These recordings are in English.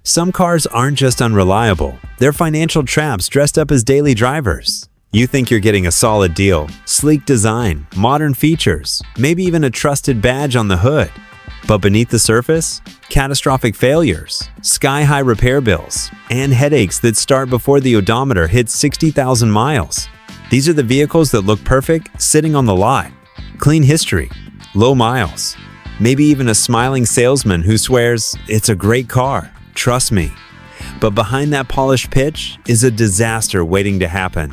Some cars aren't just unreliable, they're financial traps dressed up as daily drivers. You think you're getting a solid deal, sleek design, modern features, maybe even a trusted badge on the hood. But beneath the surface, catastrophic failures, sky-high repair bills, and headaches that start before the odometer hits 60,000 miles. These are the vehicles that look perfect sitting on the lot. Clean history, low miles, maybe even a smiling salesman who swears, "It's a great car, trust me." But behind that polished pitch is a disaster waiting to happen.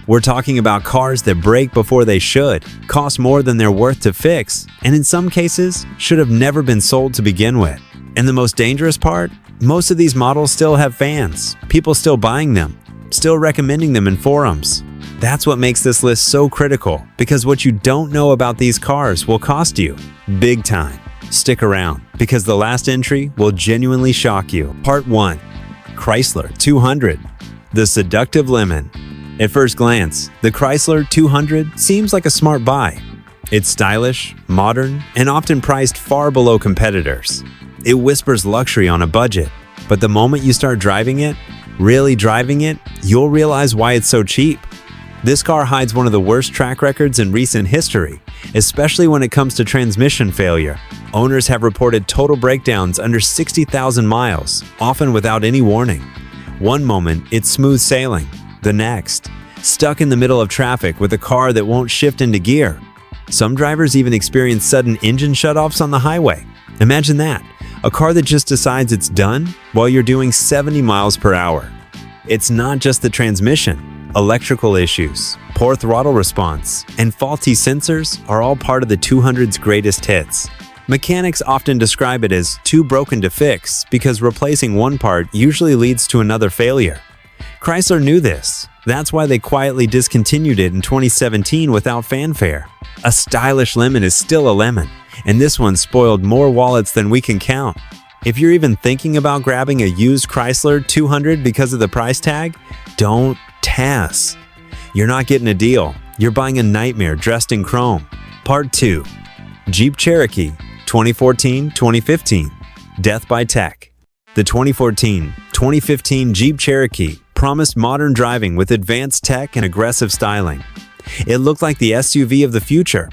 We're talking about cars that break before they should, cost more than they're worth to fix, and in some cases, should have never been sold to begin with. And the most dangerous part? Most of these models still have fans, people still buying them, still recommending them in forums. That's what makes this list so critical, because what you don't know about these cars will cost you big time. Stick around, because the last entry will genuinely shock you. Part 1. Chrysler 200. The Seductive Lemon. At first glance, the Chrysler 200 seems like a smart buy. It's stylish, modern, and often priced far below competitors. It whispers luxury on a budget, but the moment you start driving it, really driving it, you'll realize why it's so cheap. This car hides one of the worst track records in recent history, especially when it comes to transmission failure. Owners have reported total breakdowns under 60,000 miles, often without any warning. One moment, it's smooth sailing. The next, stuck in the middle of traffic with a car that won't shift into gear. Some drivers even experience sudden engine shutoffs on the highway. Imagine that, a car that just decides it's done while you're doing 70 miles per hour. It's not just the transmission. Electrical issues, poor throttle response, and faulty sensors are all part of the 200's greatest hits. Mechanics often describe it as too broken to fix because replacing one part usually leads to another failure. Chrysler knew this. That's why they quietly discontinued it in 2017 without fanfare. A stylish lemon is still a lemon, and this one spoiled more wallets than we can count. If you're even thinking about grabbing a used Chrysler 200 because of the price tag, don't pass. You're not getting a deal. You're buying a nightmare dressed in chrome. Part 2. Jeep Cherokee 2014-2015. Death by Tech. The 2014-2015 Jeep Cherokee promised modern driving with advanced tech and aggressive styling. It looked like the SUV of the future,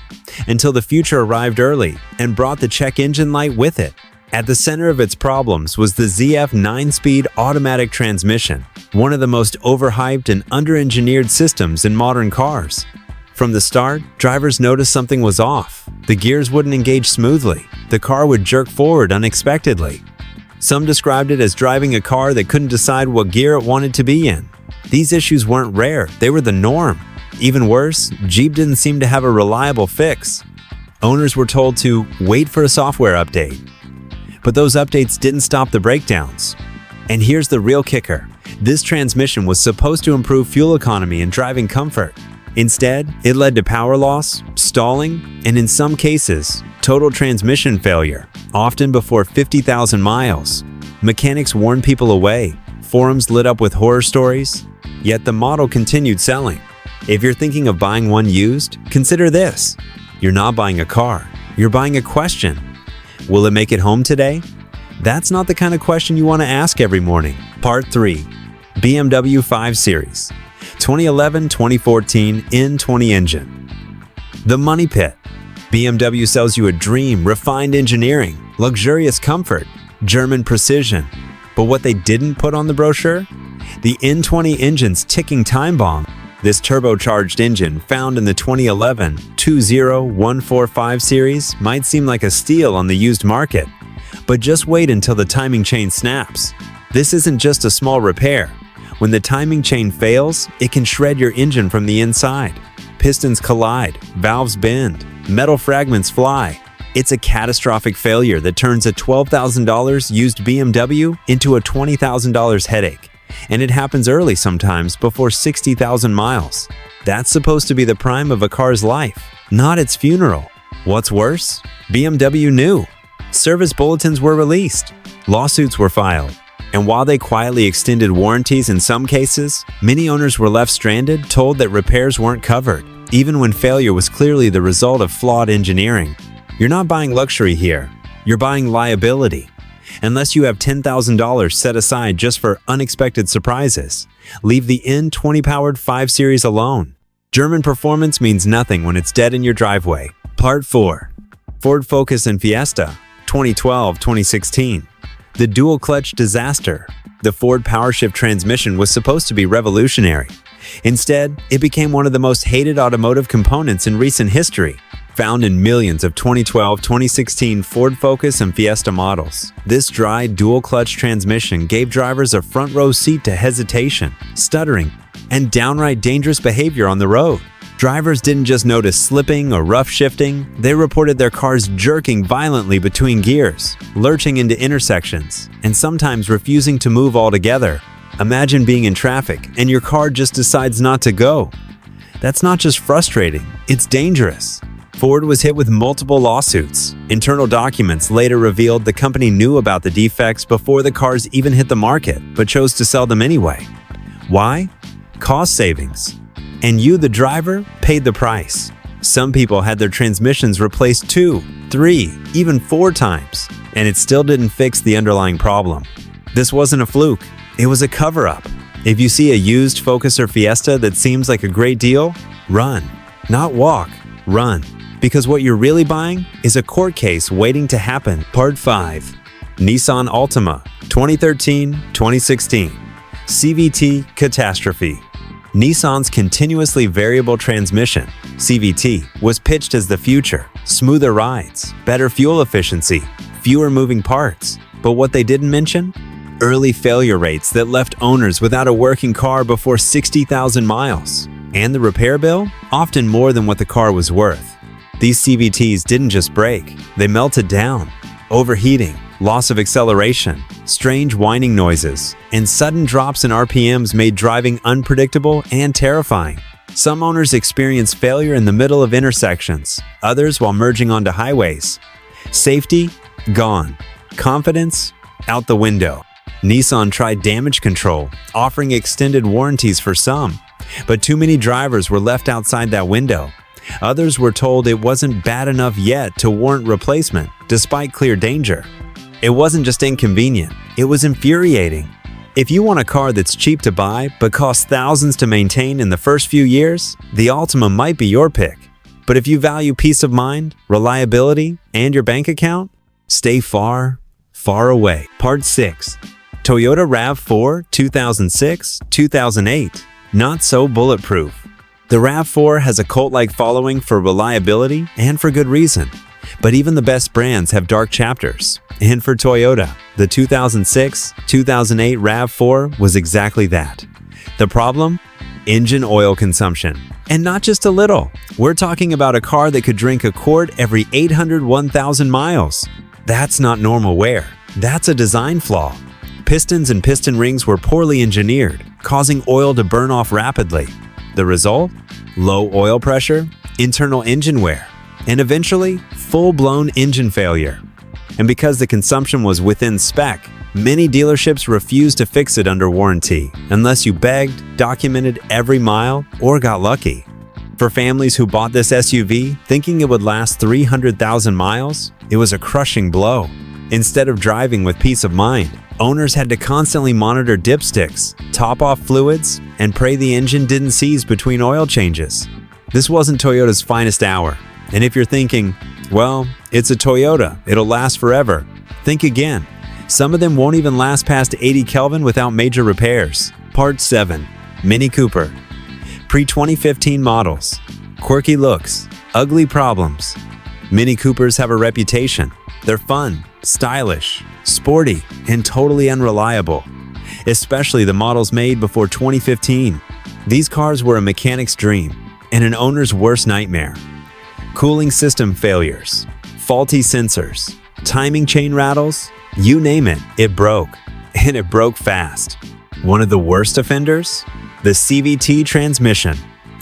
until the future arrived early and brought the check engine light with it. At the center of its problems was the ZF 9-speed automatic transmission, one of the most overhyped and under-engineered systems in modern cars. From the start, drivers noticed something was off. The gears wouldn't engage smoothly. The car would jerk forward unexpectedly. Some described it as driving a car that couldn't decide what gear it wanted to be in. These issues weren't rare, they were the norm. Even worse, Jeep didn't seem to have a reliable fix. Owners were told to wait for a software update. But those updates didn't stop the breakdowns. And here's the real kicker. This transmission was supposed to improve fuel economy and driving comfort. Instead, it led to power loss, stalling, and in some cases, total transmission failure, often before 50,000 miles. Mechanics warned people away, forums lit up with horror stories, yet the model continued selling. If you're thinking of buying one used, consider this. You're not buying a car, you're buying a question. Will it make it home today? That's not the kind of question you want to ask every morning. Part 3. BMW 5 Series 2011-2014 N20 engine. The Money Pit. BMW sells you a dream, refined engineering, luxurious comfort, German precision. But what they didn't put on the brochure? The N20 engine's ticking time bomb. This turbocharged engine, found in the 2011 20145 series, might seem like a steal on the used market. But just wait until the timing chain snaps. This isn't just a small repair. When the timing chain fails, it can shred your engine from the inside. Pistons collide, valves bend, metal fragments fly. It's a catastrophic failure that turns a $12,000 used BMW into a $20,000 headache. And it happens early sometimes, before 60,000 miles. That's supposed to be the prime of a car's life, not its funeral. What's worse? BMW knew. Service bulletins were released. Lawsuits were filed. And while they quietly extended warranties in some cases, many owners were left stranded, told that repairs weren't covered, even when failure was clearly the result of flawed engineering. You're not buying luxury here. You're buying liability. unless you have $10,000 set aside just for unexpected surprises. Leave the N20-powered 5 Series alone. German performance means nothing when it's dead in your driveway. Part 4. Ford Focus and Fiesta, 2012-2016. The dual-clutch disaster. The Ford PowerShift transmission was supposed to be revolutionary. Instead, it became one of the most hated automotive components in recent history. Found in millions of 2012-2016 Ford Focus and Fiesta models, this dry dual-clutch transmission gave drivers a front-row seat to hesitation, stuttering, and downright dangerous behavior on the road. Drivers didn't just notice slipping or rough shifting, they reported their cars jerking violently between gears, lurching into intersections, and sometimes refusing to move altogether. Imagine being in traffic and your car just decides not to go. That's not just frustrating, it's dangerous. Ford was hit with multiple lawsuits. Internal documents later revealed the company knew about the defects before the cars even hit the market, but chose to sell them anyway. Why? Cost savings. And you, the driver, paid the price. Some people had their transmissions replaced 2, 3, even 4 times, and it still didn't fix the underlying problem. This wasn't a fluke, it was a cover-up. If you see a used Focus or Fiesta that seems like a great deal, run. Not walk, run. Because what you're really buying is a court case waiting to happen. Part 5. Nissan Altima, 2013-2016. CVT Catastrophe. Nissan's continuously variable transmission, CVT, was pitched as the future. Smoother rides, better fuel efficiency, fewer moving parts. But what they didn't mention? Early failure rates that left owners without a working car before 60,000 miles. And the repair bill? Often more than what the car was worth. These CVTs didn't just break, they melted down. Overheating, loss of acceleration, strange whining noises, and sudden drops in RPMs made driving unpredictable and terrifying. Some owners experienced failure in the middle of intersections, others while merging onto highways. Safety? Gone. Confidence? Out the window. Nissan tried damage control, offering extended warranties for some, but too many drivers were left outside that window. Others were told it wasn't bad enough yet to warrant replacement, despite clear danger. It wasn't just inconvenient, it was infuriating. If you want a car that's cheap to buy but costs thousands to maintain in the first few years, the Altima might be your pick. But if you value peace of mind, reliability, and your bank account, stay far, far away. Part 6. Toyota RAV4 2006-2008. Not so bulletproof. The RAV4 has a cult-like following for reliability and for good reason. But even the best brands have dark chapters. And for Toyota, the 2006-2008 RAV4 was exactly that. The problem? Engine oil consumption. And not just a little. We're talking about a car that could drink a quart every 801,000 miles. That's not normal wear. That's a design flaw. Pistons and piston rings were poorly engineered, causing oil to burn off rapidly. The result? Low oil pressure, internal engine wear, and eventually, full-blown engine failure. And because the consumption was within spec, many dealerships refused to fix it under warranty unless you begged, documented every mile, or got lucky. For families who bought this SUV thinking it would last 300,000 miles, it was a crushing blow. Instead of driving with peace of mind, owners had to constantly monitor dipsticks, top off fluids, and pray the engine didn't seize between oil changes. This wasn't Toyota's finest hour. And if you're thinking, well, it's a Toyota, it'll last forever, think again. Some of them won't even last past 80 Kelvin without major repairs. Part 7. Mini Cooper. Pre-2015 models. Quirky looks, ugly problems. Mini Coopers have a reputation. They're fun, stylish, sporty, and totally unreliable. Especially the models made before 2015. These cars were a mechanic's dream and an owner's worst nightmare. Cooling system failures, faulty sensors, timing chain rattles, you name it, it broke. And it broke fast. One of the worst offenders? The CVT transmission.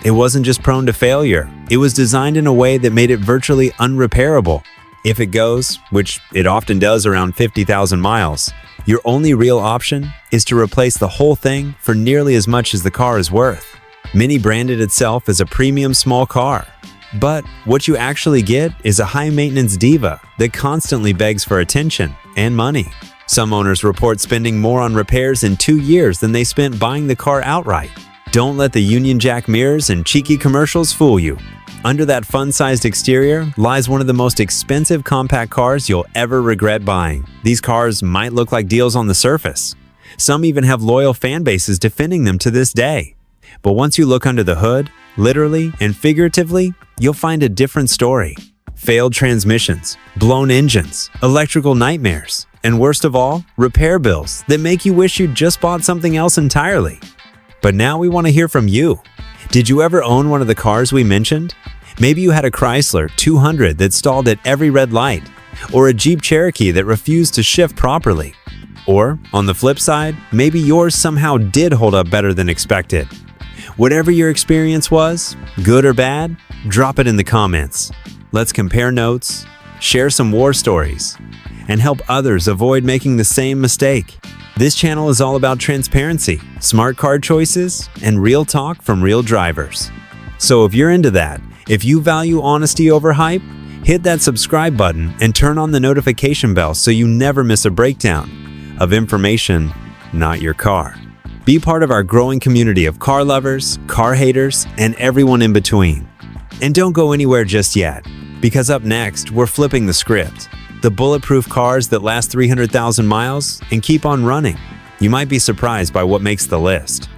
It wasn't just prone to failure, it was designed in a way that made it virtually unrepairable. If it goes, which it often does around 50,000 miles, your only real option is to replace the whole thing for nearly as much as the car is worth. Mini branded itself as a premium small car. But what you actually get is a high-maintenance diva that constantly begs for attention and money. Some owners report spending more on repairs in 2 years than they spent buying the car outright. Don't let the Union Jack mirrors and cheeky commercials fool you. Under that fun-sized exterior lies one of the most expensive compact cars you'll ever regret buying. These cars might look like deals on the surface. Some even have loyal fan bases defending them to this day. But once you look under the hood, literally and figuratively, you'll find a different story. Failed transmissions, blown engines, electrical nightmares, and worst of all, repair bills that make you wish you'd just bought something else entirely. But now we want to hear from you. Did you ever own one of the cars we mentioned? Maybe you had a Chrysler 200 that stalled at every red light, or a Jeep Cherokee that refused to shift properly. Or, on the flip side, maybe yours somehow did hold up better than expected. Whatever your experience was, good or bad, drop it in the comments. Let's compare notes, share some war stories, and help others avoid making the same mistake. This channel is all about transparency, smart car choices, and real talk from real drivers. So if you're into that, if you value honesty over hype, hit that subscribe button and turn on the notification bell so you never miss a breakdown of information, not your car. Be part of our growing community of car lovers, car haters, and everyone in between. And don't go anywhere just yet, because up next, we're flipping the script. The bulletproof cars that last 300,000 miles and keep on running. You might be surprised by what makes the list.